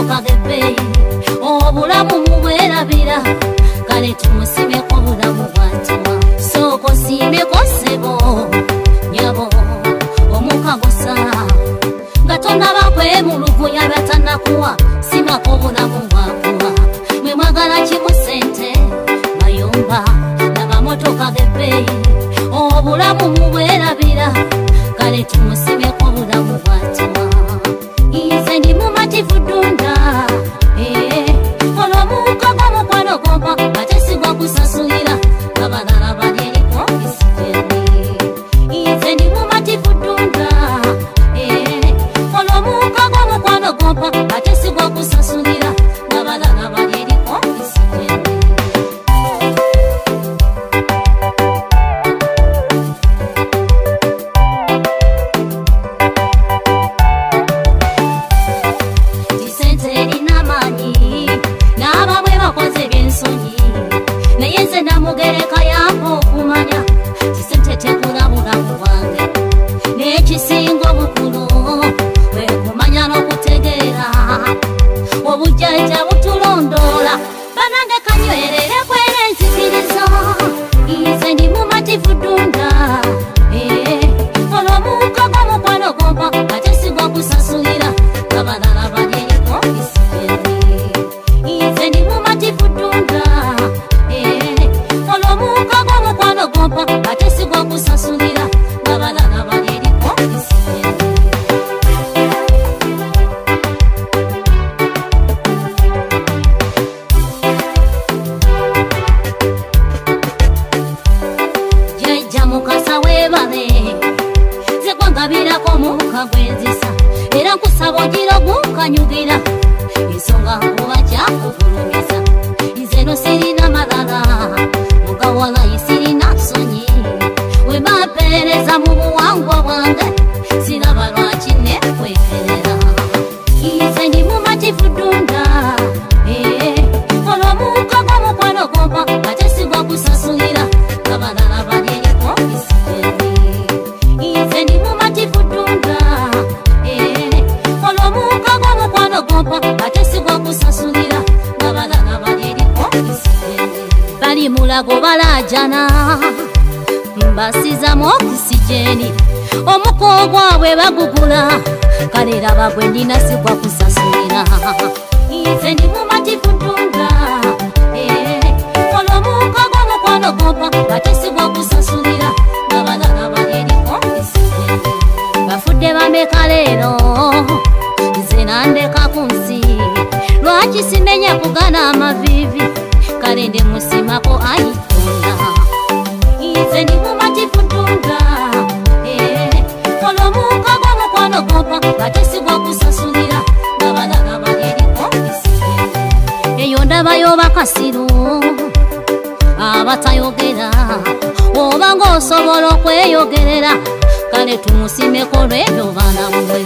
n'amamotoka g'ebbeeyi obulamu mubwerabira kale tumusimeko obulamu bwantima sooka osiimeko ssebo nyabo omukagosa nga tonnaba kwemulugunya batannakuwa simako obulamu bwakuwa mwe mwagala kimu ssente mayumba n'amamotoka g'ebbeeyi obulamu mubwerabira kale tumusimeko obulamu bwantima ize ndi mumativu dunda olw'omukago mukwano gompa ate sigwa kusasulira abalala bali eriko isijeni ize ndi mumativu dunda olw'omukago mukwano gompa ate sigwa kusasulira abalala bali eriko isijeni namugereka yapo okumanya kisente tekula bulamu bwange n'ekisinga obukulu bwe kumanya n'okutegeera obujjajja butulondoola banange kanywerere kwera enzikirizo ize ndi mumativu dunda olw'omukago mukwano gompa ate sigwa kusasulira abalala bali eriko isijeni ize ndi mumativu dunda olw'omukago mukwano gompa ate sigwa kusasulira abalala bali eriko isijeni jjajja mukasa weebale zekwangabirako muka gwenzisa era nkusaba ogira gunkanyugira ensonga kuba kyakugulumiza ize no sirina malala mugawala isirina nsonyi we bampeereza mu buwangwa bwange siraba lwaki nekwekerera ize ndi mumativu dunda olw'omukago mukwano gompa ate sigwa kusasulira abalala bali eriko isijeni ize ndi mumativu dunda olw'omukago mukwano gompa ate sigwa kusasulira abalala bali eriko isijeni bali mulago balajana mbasizamu okisijeni omuko gwabwe bagugula kale raba gwe ndina sigwa kusasulira ize ndi mumativu dunda olw'omukago mukwano gompa ate sigwa kusasulira abalala bali eriko isijeni bafudde bameka leero nze nandeka ku nsi lwaki simenya kugana amavivi kale nde musimako ayitunda ize ndi mumativu dunda olw'omukago mukwano gompa ate sigwa kusasulira abalala bali eriko isijeni eyo ndabayo bakasiru abatayogera oba ng'osobola okweyogerera kale tumusimeko lwebyo baana mwe